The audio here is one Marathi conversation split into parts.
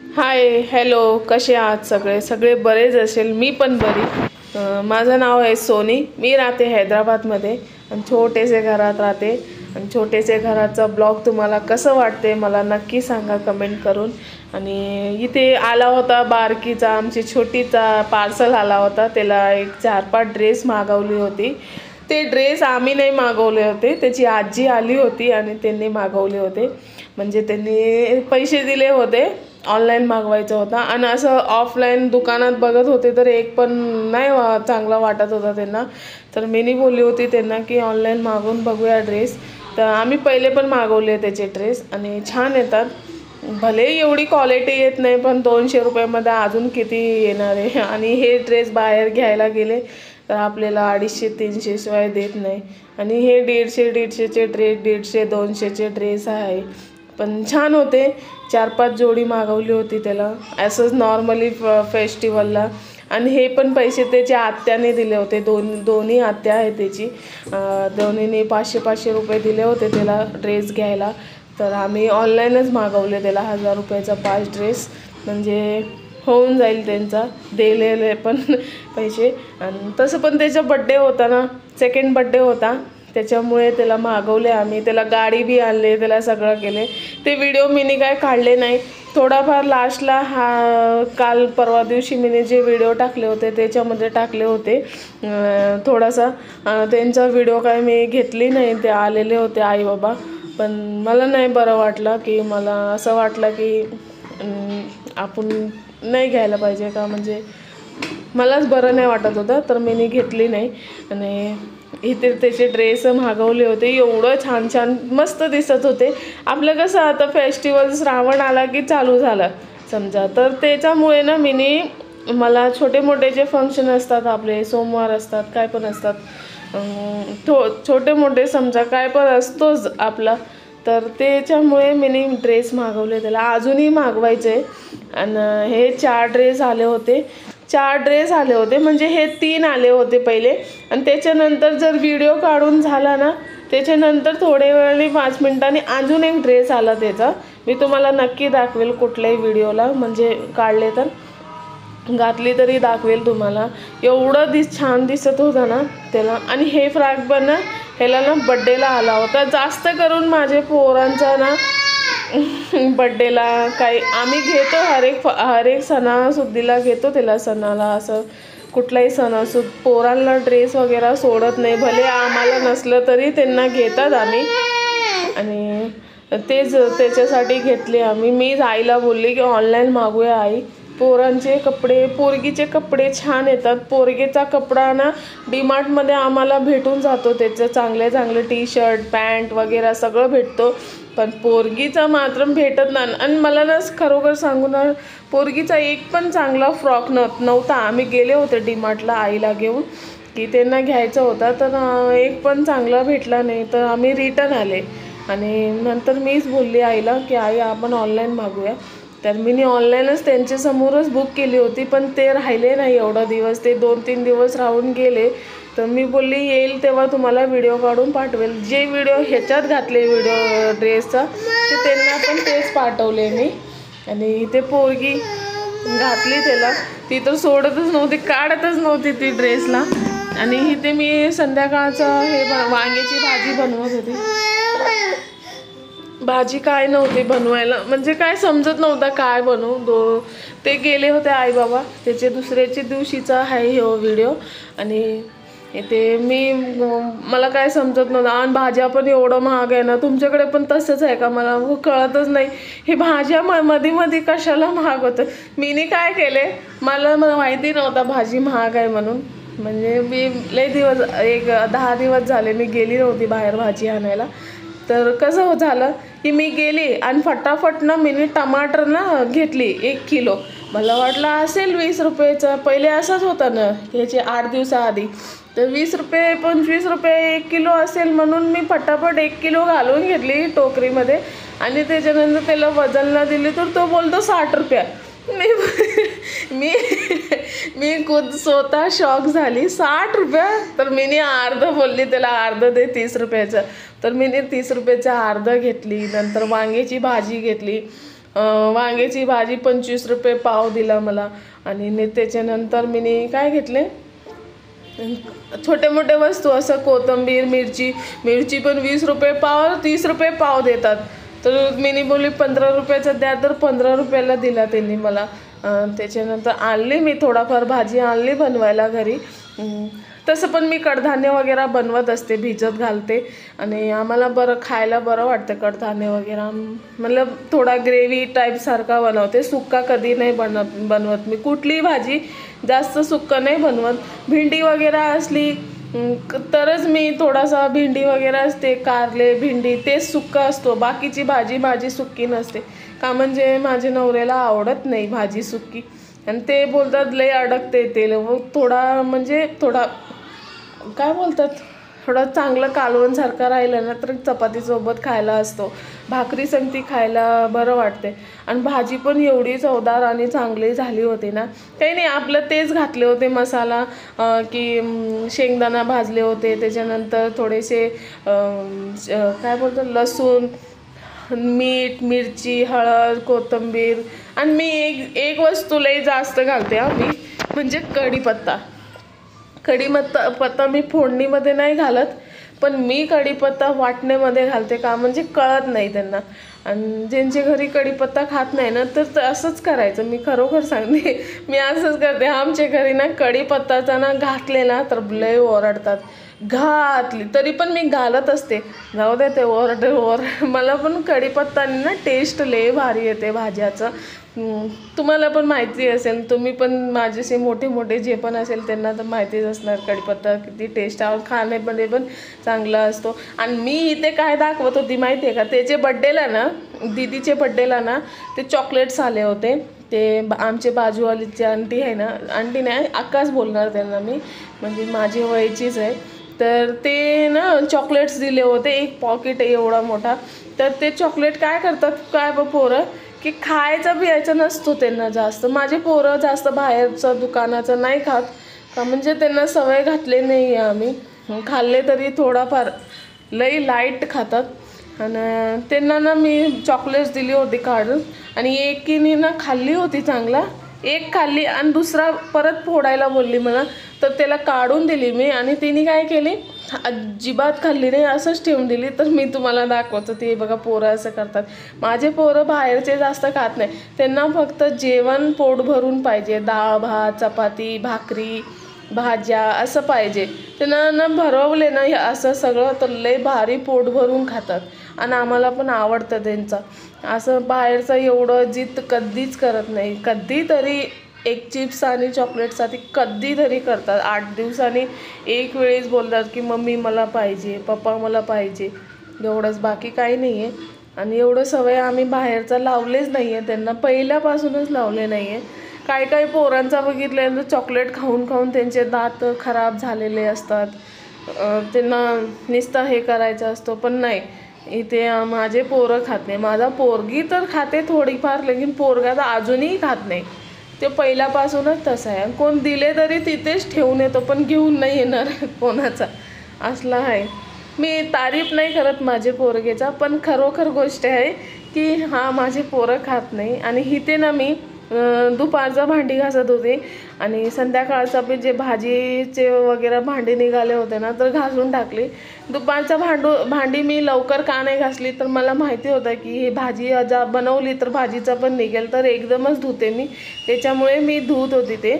हाय हॅलो, कसे आहात सगळे बरेच असेल. मी पण बरी. माझं नाव आहे सोनी. मी राहते हैदराबादमध्ये आणि छोटेसे घरात राहते. आणि छोटेसे घराचा ब्लॉग तुम्हाला कसं वाटते मला नक्की सांगा कमेंट करून. आणि इथे आला होता बारकीचा, आमची छोटीचा पार्सल आला होता. त्याला एक 4-5 ड्रेस मागवली होती. ते ड्रेस आम्ही नाही मागवले होते, त्याची आजी आली होती आणि त्यांनी मागवले होते. म्हणजे त्यांनी पैसे दिले होते, ऑनलाईन मागवायचं होता. आणि असं ऑफलाईन दुकानात बघत होते तर एक पण नाही चांगला वाटत होता त्यांना. तर मीनी बोलली होती त्यांना की ऑनलाईन मागवून बघूया ड्रेस. तर आम्ही पहिले पण मागवले त्याचे ड्रेस आणि छान येतात. भले एवढी क्वालिटी येत नाही, पण 200 रुपयामध्ये अजून किती येणार आहे. आणि हे ड्रेस बाहेर घ्यायला गेले तर आपल्याला 250-300 शिवाय देत नाही. आणि हे 150-150चे ड्रेस, 150-200चे ड्रेस आहे. पण छान होते. 4-5 जोडी मागवली होती त्याला असंच नॉर्मली फेस्टिवलला. आणि हे पण पैसे त्याच्या आत्याने दिले होते. दोन्ही आत्या आहे त्याची. दोन्हीने 500-500 रुपये दिले होते त्याला ड्रेस घ्यायला. तर आम्ही ऑनलाईनच मागवले त्याला 1000 रुपयाचा 5 ड्रेस. म्हणजे होऊन जाईल त्यांचा दिलेले पण पैसे. आणि तसं पण त्याचा बड्डे होता ना, सेकंड बड्डे होता, त्याच्यामुळे त्याला मागवले आम्ही. त्याला गाडी बी आणले, त्याला सगळं केले. ते व्हिडिओ मीनी काय काढले नाही. थोडाफार लास्टला काल परवा दिवशी मीने जे व्हिडिओ टाकले होते त्याच्यामध्ये टाकले होते. थोडासा त्यांचा व्हिडिओ काय मी घेतली नाही. ते आलेले होते आई बाबा. पण मला नाही बरं वाटलं, की मला असं वाटलं की आपण नाही घ्यायला पाहिजे का, म्हणजे मलाच बरं नाही वाटत होतं. तर मीनी घेतली नाही. आणि इथे त्याचे ड्रेस मागवले होते. एवढं छान छान मस्त दिसत होते. आपलं कसं आता फेस्टिवल श्रावण आला की चालू झाला समजा, तर त्याच्यामुळे ना मीनी मला छोटे मोठे जे फंक्शन असतात आपले, सोमवार असतात, काय पण असतात, छोटे मोठे समजा काय पण असतोच आपला, तर त्याच्यामुळे मीनी ड्रेस मागवले त्याला. अजूनही मागवायचे. आणि हे 4 ड्रेस आले होते. 4 ड्रेस आले होते, म्हणजे हे 3 आले होते पहिले. आणि त्याच्यानंतर जर व्हिडिओ काढून झाला ना, त्याच्यानंतर थोडे वेळाने 5 मिनिटांनी अजून एक ड्रेस आला त्याचा. मी तुम्हाला नक्की दाखवेल कुठल्याही व्हिडिओला, म्हणजे काढले तर घातली तरी दाखवेल तुम्हाला. एवढं छान दिसत होतं ना त्याला. आणि हे फ्रॉक पण ना ह्याला ना बड्डेला आला होता. जास्त करून माझे पोरांचा ना बड्डेला काही आम्ही घेतो, हर एक सणासुदीला घेतो त्याला. सणाला असं कुठलाही सणासुद पोरांना ड्रेस वगैरे सोडत नाही. भले आम्हाला नसलं तरी त्यांना घेतात आम्ही. आणि तेच त्याच्यासाठी घेतले आम्ही. मीच आईला बोलली की ऑनलाईन मागूया आई. पोरांचे कपडे, पोरगीचे कपडे छान येतात. पोरगीचा कपडा ना डीमार्टमध्ये आम्हाला भेटून जातो. त्याचं चांगले चांगले टी शर्ट, पॅन्ट वगैरे सगळं भेटतो. पण पोरगीचा मात्र भेटत नाही. आणि मला ना खरोखर सांगू ना, पोरगीचा एक पण चांगला फ्रॉक नव्हता. आम्ही गेले होते डीमार्टला आईला घेऊन की त्यांना घ्यायचा होता, तर एक पण चांगला भेटला नाही. तर आम्ही रिटर्न आले. आणि नंतर मीच बोलली आईला की आई आपण ऑनलाईन मागूया. तर मी ऑनलाईनच त्यांच्यासमोरच बुक केली होती. पण ते राहिले नाही एवढा दिवस, ते 2-3 दिवस राहून गेले. तर मी बोलली येईल तेव्हा तुम्हाला व्हिडिओ काढून पाठवेल. जे व्हिडिओ ह्याच्यात घातले व्हिडिओ ड्रेसचा, ते त्यांना पण तेच पाठवले मी. आणि ते पोरगी घातली त्याला, ती तर सोडतच नव्हती, काढतच नव्हती ती ड्रेसला. आणि इथे मी संध्याकाळचं हे वांग्याची भाजी बनवत होती. भाजी काय नव्हती बनवायला, म्हणजे काय समजत नव्हता काय बनवू. ते गेले होते आई बाबा. त्याचे दुसऱ्याच्या दिवशीचा आहे हो व्हिडिओ. आणि ते मला काय समजत नव्हतं. आणि भाज्या पण एवढं महाग आहे ना. तुमच्याकडे पण तसंच आहे का मला कळतच नाही. हे भाज्या मध्ये कशाला महाग होतं. मीनी काय केले, मला माहिती नव्हता भाजी महाग आहे म्हणून. म्हणजे मी लय दिवस, एक 10 दिवस झाले मी गेली नव्हती बाहेर भाजी आणायला. तर कसं झालं की मी गेली आणि फटाफट ना मीनी टमाटर ना घेतली 1 किलो. मला वाटलं असेल 20 रुपयेचं. पहिले असंच होतं ना ह्याचे 8 दिवसाआधी. तर 20 रुपये 25 रुपये 1 किलो असेल म्हणून मी फटाफट 1 किलो घालून घेतली टोकरीमध्ये. आणि त्याच्यानंतर त्याला वजनला दिली तर तो बोलतो 60 रुपये. मी स्वतः शॉक झाली. 60 रुपये. तर मीनी अर्धं बोलली त्याला, अर्धं दे 30 रुपयाचं. तर मीनी 30 रुपयाचं अर्धं घेतली. नंतर वांग्याची भाजी घेतली. वांग्याची भाजी 25 रुपये पाव दिला मला. आणि त्याच्यानंतर मी काय घेतले, छोटे मोठे वस्तू, असं कोथिंबीर, मिरची पण 20 रुपये पाव, 30 रुपये पाव देतात. तर मी बोलली 15 रुपयाचा द्या, तर 15 रुपयाला दिला त्यांनी मला. त्याच्यानंतर आणली मी थोडाफार भाजी आणली बनवायला घरी. तसं पण मी कडधान्य वगैरे बनवत असते, भिजत घालते. आणि आम्हाला खायला बरं वाटतं कडधान्य वगैरे. मतलब थोडा ग्रेव्ही टाईपसारखा बनवते, सुक्का कधी नाही बनवत मी. कुठलीही भाजी जास्त सुक्का नाही बनवत. भेंडी वगैरे असली तरच मी थोडासा, भेंडी वगैरे असते, कारले भेंडी तेच सुक्का असतो. बाकीची भाजी माझी सुक्की नसते. का म्हणजे माझ्या नवऱ्याला आवडत नाही भाजी सुक्की. आणि ते बोलतात लय अडकते तेल. थोडा काय बोलतात, थोडं चांगलं कालवणसारखं राहिलं ना तर चपातीसोबत खायला असतो, भाकरी संगती खायला बरं वाटते. आणि भाजी पण एवढी चवदार आणि चांगली झाली होती ना. काही नाही, आपलं तेच घातले होते मसाला, की शेंगदाणा भाजले होते, त्याच्यानंतर थोडेसे काय बोलतात लसूण, मीठ, मिरची, हळद, कोथिंबीर. आणि मी एक वस्तू लई जास्त घालते मी, म्हणजे कढीपत्ता मी फोडणीमध्ये नाही घालत, पण मी कढीपत्ता वाटण्यामध्ये घालते. का म्हणजे कळत नाही त्यांना. आणि ज्यांच्या घरी कढीपत्ता खात नाही ना, तर असंच करायचं. मी खरोखर सांगते, मी असंच करते. आमच्या घरी ना कढीपत्ताचा ना घातले ना तर लय ओरडतात. घातली तरी पण मी घालत असते, जाऊ दे ते मला पण कढीपत्ताने ना टेस्ट लय भारी येते भाज्याचं. तुम्हाला पण माहिती असेल, तुम्ही पण माझ्याशी मोठे जे पण असेल त्यांना तर माहितीच असणार कढीपत्ता किती टेस्ट खाण्यामध्ये पण चांगला असतो. आणि मी इथे काय दाखवत होती माहिती आहे का, त्याचे बड्डेला ना, दीदीचे बड्डेला ना ते चॉकलेट्स आले होते. ते आमचे बाजूवालीची आंटी आहे ना, आंटी नाही आकाश बोलणार त्यांना मी, म्हणजे माझी वयाचीच आहे. तर ते ना चॉकलेट्स दिले होते, एक पॉकेट एवढा मोठा. तर ते चॉकलेट काय करतात काय पोरं, की खायचं बियायचं नसतो त्यांना जास्त. माझे पोरं जास्त बाहेरचं दुकानाचं नाही खात, का म्हणजे त्यांना सवय घातली नाही आहे आम्ही. खाल्ले तरी थोडाफार लई लाईट खातात. आणि त्यांना ना मी चॉकलेट्स दिली होती काढून. आणि एकीने ना खाल्ली होती चांगला, एक खाल्ली आणि दुसरा परत फोडायला बोलली मला, तर त्याला काढून दिली मी. आणि तिने काय केली, अजिबात खाल्ली नाही, असंच ठेवून दिली. तर मी तुम्हाला दाखवतो, ते बघा पोरं असं करतात. माझे पोरं बाहेरचे जास्त खात नाही, त्यांना फक्त जेवण पोट भरून पाहिजे. डाळ भात, चपाती, भाकरी, भाज्या असं पाहिजे. त्यांना ना भरवले ना असं सगळं तर लय भारी पोट भरून खातात. आणि आम्हाला पण आवडतं त्यांचं. असं बाहेरचं एवढं जिद्द कधीच करत नाही. कधीतरी एक चिप्स आणि चॉकलेटसाठी कधीतरी करतात. 8 दिवसांनी एक वेळेस बोलतात की मम्मी मला पाहिजे, पप्पा मला पाहिजे, एवढंच, बाकी काही नाही आहे. आणि एवढं सवय आम्ही बाहेरचा लावलेच नाही आहे त्यांना, पहिल्यापासूनच लावले नाही आहे. काही पोरांचा बघितल्यानंतर चॉकलेट खाऊन खाऊन त्यांचे दात खराब झालेले असतात, त्यांना नुसतं हे करायचं असतो. पण नाही, इथे माझे पोरं खात नाही. माझा पोरगी तर खाते थोडीफार, लेकिन पोरगा तर अजूनही खात नाही. ते पहिल्यापासूनच तसं आहे. कोण दिले तरी तिथेच ठेवून येतो, पण घेऊन नाही येणार कोणाचा, असला आहे. मी तारीफ नाही करत माझे पोरगेचा, पण खरोखर गोष्ट आहे की हां माझे पोरं खात नाही. आणि इथे ना मी दुपारचं भांडी घासत होते आणि संध्याकाळचं पण जे भाजीचे वगैरे भांडी निघाले होते ना, तर घासून टाकली. दुपारचं भांडी मी लवकर का नाही घासली, तर मला माहिती होतं की ही भाजी बनवली तर भाजीचं पण निघेल, तर एकदमच धुते मी. त्याच्यामुळे मी धुत होती ते.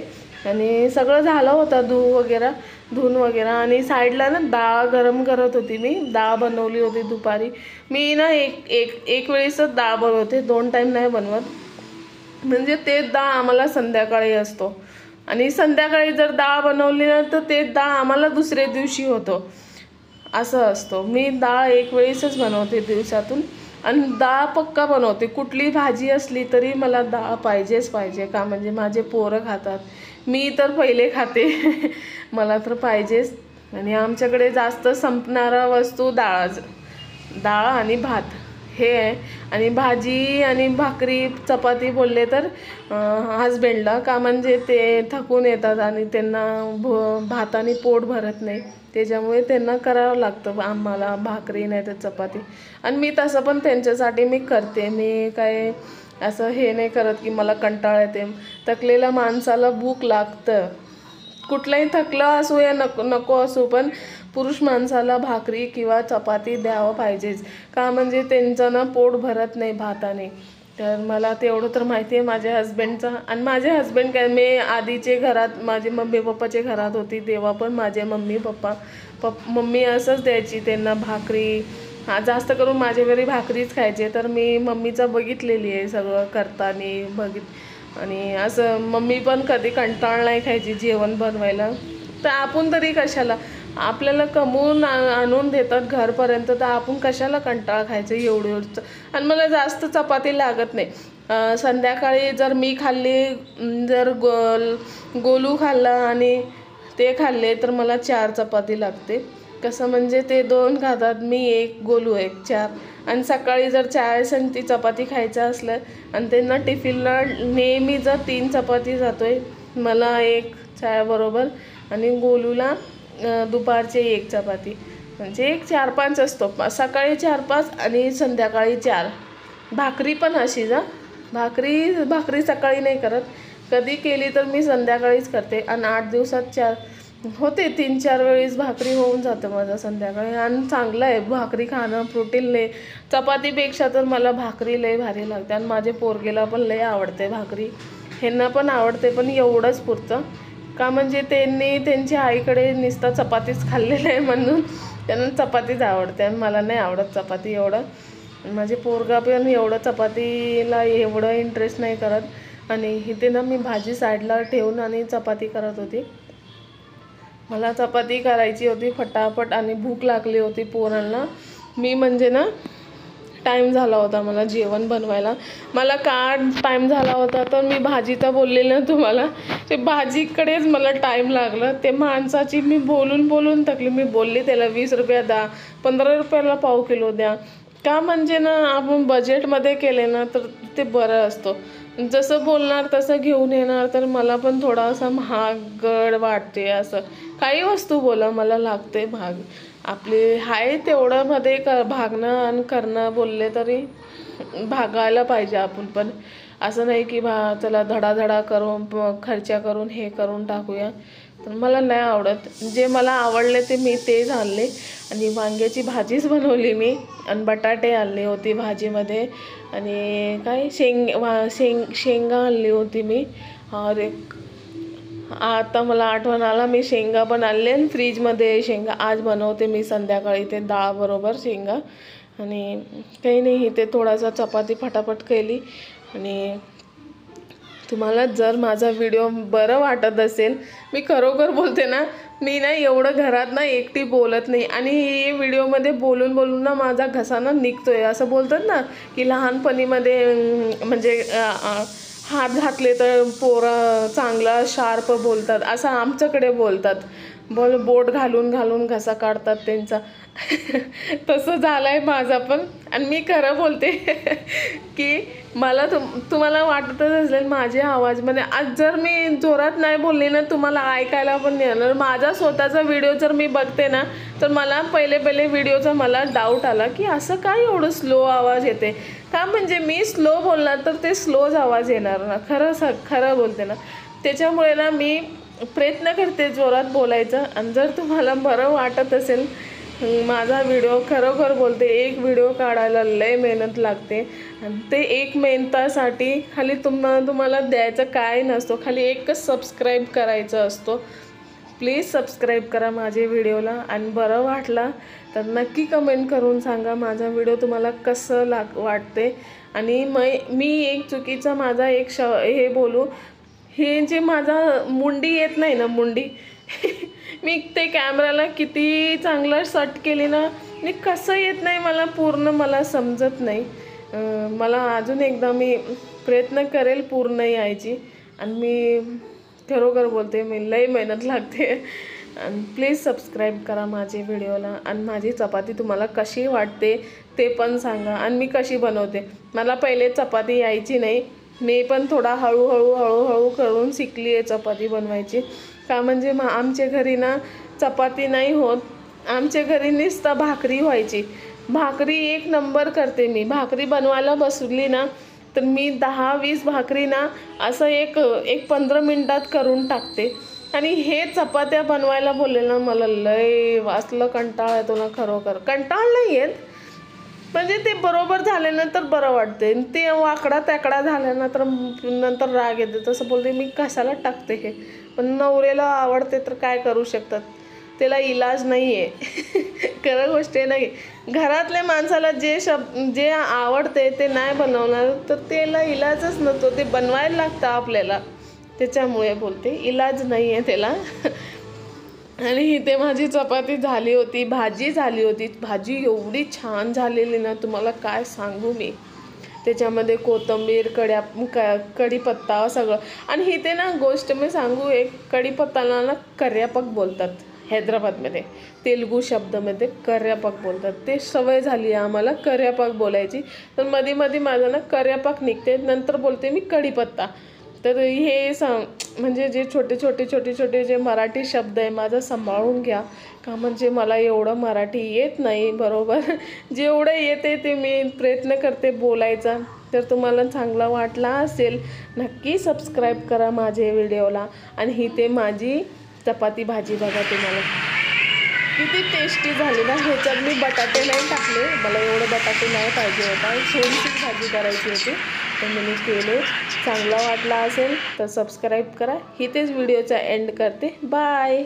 आणि सगळं झालं होतं धुवून वगैरे. आणि साईडला ना डाळ गरम करत होती मी, डाळ बनवली होती दुपारी. मी ना एक वेळेसच डाळ बनवते, 2 टाईम नाही बनवत. म्हणजे तेच डाळ आम्हाला संध्याकाळी असतो. आणि संध्याकाळी जर डाळ बनवली ना तर तेच डाळ आम्हाला दुसऱ्या दिवशी होतो, असं असतो. मी डाळ एक वेळेसच बनवते दिवसातून. आणि डाळ पक्का बनवते. कुठली भाजी असली तरी मला डाळ पाहिजेच पाहिजे. का म्हणजे माझे पोरं खातात, मी तर पहिले खाते मला तर पाहिजेच. आणि आमच्याकडे जास्त संपणारा वस्तू डाळ आणि भात हे आहे. आणि भाजी आणि भाकरी चपाती बोलले तर हसबेंडला, का म्हणजे ते थकून येतात आणि त्यांना भाताने पोट भरत नाही, त्याच्यामुळे त्यांना करावं लागतं आम्हाला भाकरी नाही तर चपाती. आणि मी तसं पण त्यांच्यासाठी मी करते. मी काय असं हे नाही करत की मला कंटाळा येते. थकलेल्या माणसाला भूक लागतं, कुठलाही थकला असो या नको असो, पण पुरुष माणसाला भाकरी किंवा चपाती द्यावं पाहिजेच. का म्हणजे त्यांचं ना पोट भरत नाही भाताने. तर मला तेवढं तर माहिती आहे माझ्या हस्बंडचं. आणि माझे हस्बंड काय, मी आधीचे घरात माझे मम्मी पप्पाच्या घरात होती तेव्हा पण माझे मम्मी असंच द्यायची त्यांना भाकरी. जास्त करून माझ्या घरी भाकरीच खायचे. तर मी मम्मीचं बघितलेली आहे सगळं करताना आणि असं मम्मी पण कधी कंटाळ नाही खायची जेवण बनवायला. तर आपण तरी कशाला, आपल्याला कमवून आणून देतात घरपर्यंत, तर आपण कशाला कंटाळ खायचं एवढं. आणि मला जास्त चपाती लागत नाही. संध्याकाळी जर मी खाल्ली, जर गोलू खाल्ला आणि ते खाल्ले तर मला 4 चपाती लागते. कसं म्हणजे ते 2 खातात, मी 1, गोलू 1, 4. आणि सकाळी जर ती चपाती खायचं असलं आणि त्यांना टिफिनला नेहमी जर 3 चपाती जातोय, मला 1 चहाबरोबर आणि गोलूला दुपारचे 1 चपाती, म्हणजे 1 4-5 असतो. सकाळी 4-5 आणि संध्याकाळी 4. भाकरी पण अशी भाकरी सकाळी नाही करत, कधी केली तर मी संध्याकाळीच करते. आणि 8 दिवसात 4 होते, 3-4 वेळेस भाकरी होऊन जातं माझं संध्याकाळी. आणि चांगलं आहे भाकरी खाणं, प्रोटीन लय. चपातीपेक्षा तर मला भाकरी लय भारी लागते. आणि माझ्या पोरगेला पण लय आवडते भाकरी, ह्यांना पण आवडते, पण एवढंच पुरतं. का म्हणजे त्यांनी त्यांच्या आईकडे नुसतं चपातीच खाल्लेलं आहे म्हणून त्यांना चपातीच आवडते. आणि मला नाही आवडत चपाती एवढं. माझे पोरगा पण एवढं चपातीला एवढं इंटरेस्ट नाही करत. आणि इथे ना मी भाजी साईडला ठेवून आणि चपाती करत होती. मला चपाती करायची होती फटाफट आणि भूक लागली होती पोरांना. मी म्हणजे ना टाईम झाला होता मला जेवण बनवायला. मला का टाईम झाला होता तर मी भाजीचा बोललेली ना तुम्हाला, ते भाजीकडेच मला टाईम लागला. ते माणसाची मी बोलून थकली. मी बोलली त्याला 20 रुपये द्या, 15 रुपयाला पाव किलो द्या. का म्हणजे ना आपण बजेटमध्ये केले ना तर ते बरं असतं. जसं बोलणार तसं घेऊन येणार, तर मला पण थोडासा महागड वाटते. असं काही वस्तू बोला मला लागते भाग, आपले हाय तेवढं मध्ये भागणं आणि करणं बोलले तरी भागायला पाहिजे आपण पण. असं नाही की चला धडाधडा करून खर्चा करून हे करून टाकूया. तर मला नाही आवडत. जे मला आवडले ते मी तेच आणले. आणि वांग्याची भाजीच बनवली मी. आणि बटाटे आणले होते भाजीमध्ये. आणि काय शेंगा आणली होती मी. अरे आता मला आठवण आला, मी शेंगा पण आणले आणि फ्रीजमध्ये शेंगा आज बनवते मी संध्याकाळी ते डाळबरोबर शेंगा. आणि काही नाही, ते थोडासा चपाती फटाफट केली. आणि तुम्हाला जर माझा व्हिडिओ बरं वाटत असेल, मी खरोखर बोलते ना, मी ना एवढं घरात ना एकटी बोलत नाही. आणि हे व्हिडिओमध्ये बोलून ना माझा घसा ना निघतोय. असं बोलतात ना की लहानपणीमध्ये म्हणजे हात घातले तर पोरं चांगला शार्प बोलतात, असं आमच्याकडे बोलतात. बोट घालून घसा काढतात त्यांचा. तसं झालं आहे माझा पण. आणि मी खरं बोलते की मला तुम्हाला वाटतच असेल माझ्या आवाजमध्ये, आज जर मी जोरात नाही बोलली ना तुम्हाला ऐकायला पण नाही येणार. माझा स्वतःचा व्हिडिओ जर मी बघते ना तर मला पहिले व्हिडिओचा मला डाऊट आला की असं काय एवढं स्लो आवाज येते. का म्हणजे मी स्लो बोलणार तर ते स्लोच आवाज येणार ना, खरं बोलते ना. त्याच्यामुळे ना मी प्रयत्न करते जोरात बोलायचं. आणि जर तुम्हाला बरं वाटत असेल माझा व्हिडिओ, खरोखर बोलते एक व्हिडिओ काढायला लय मेहनत लागते. आणि ते 1 मिनिटासाठी खाली तुम्हाला द्यायचं काय नसतो, खाली एकच सबस्क्राईब करायचं असतो. प्लीज सबस्क्राईब करा माझ्या व्हिडिओला. आणि बरं वाटला तर नक्की कमेंट करून सांगा माझा व्हिडिओ तुम्हाला कसं वाटते. आणि मी एक चुकीचा माझा हे बोलू, हे जे माझा मुंडी येत नाही ना, मुंडी मी ते कॅमेराला किती चांगलं सेट केली ना, मी कसं येत नाही मला पूर्ण, मला समजत नाही. मला अजून एकदा मी प्रयत्न करेल पूर्ण यायची. आणि मी खरोखर बोलते मी लई मेहनत लागते. आणि प्लीज सबस्क्राईब करा माझे व्हिडिओला. आणि माझी चपाती तुम्हाला कशी वाटते ते पण सांगा. आणि मी कशी बनवते, मला पहिले चपाती यायची नाही, मी पण थोडा हळूहळू करून शिकली आहे चपाती बनवायची. का म्हणजे आमच्या घरी ना चपाती नाही होत, आमच्या घरी नुसतं भाकरी व्हायची. भाकरी 1 नंबर करते मी. भाकरी बनवायला बसली ना तर मी 10-20 भाकरी ना असं एक 15 मिनिटात करून टाकते. आणि हे चपात्या बनवायला बोलले ना मला लय वाचलं कंटाळा येतो ना, खरोखर कंटाळ नाही येत, म्हणजे ते बरोबर झाल्यानंतर बरं वाटते. ते वाकडा त्याकडा झाल्यानंतर नंतर राग येते. तसं बोलते मी कशाला टाकते हे, पण नवऱ्याला आवडते तर काय करू शकतात, त्याला इलाज नाही आहे. खरं गोष्ट आहे नाही, घरातल्या माणसाला जे आवडते ते नाही बनवणार तर त्याला इलाजच नसतो, ते बनवायला लागतं आपल्याला. त्याच्यामुळे बोलते इलाज नाही आहे त्याला. आणि इथे माझी चपाती झाली होती, भाजी झाली होती. भाजी एवढी छान झालेली ना तुम्हाला काय सांगू मी. त्याच्यामध्ये कोथिंबीर, कढीपत्ता सगळं. आणि इथे ना गोष्ट मी सांगू, एक कढीपत्ताला ना कर्यापक बोलतात हैदराबादमध्ये, तेलुगू शब्दामध्ये कर्यापक बोलतात. ते सवय झाली आहे आम्हाला कर्यापक बोलायची, तर मध्ये मध्ये माझं ना कर्यापक निघते, नंतर बोलते मी कढीपत्ता. तर हे म्हणजे जे छोटे जे मराठी शब्द आहे माझं सांभाळून घ्या का, म्हणजे मला एवढं मराठी येत नाही बरोबर. जेवढं येते ते मी प्रयत्न करते बोलायचा. तर तुम्हाला चांगला वाटला असेल नक्की सबस्क्राईब करा माझ्या व्हिडिओला. आणि ही ते माझी चपाती भाजी बघा तुम्हाला किती टेस्टी झाली ना. ह्याच्यात मी बटाटे नाही टाकले, मला एवढं बटाटे नाही पाहिजे होता, थोडीशीच भाजी करायची होती, तर मी केले. चांगला वाटला असेल तर सबस्क्राईब करा. इथेच व्हिडिओचा एंड करते. बाय.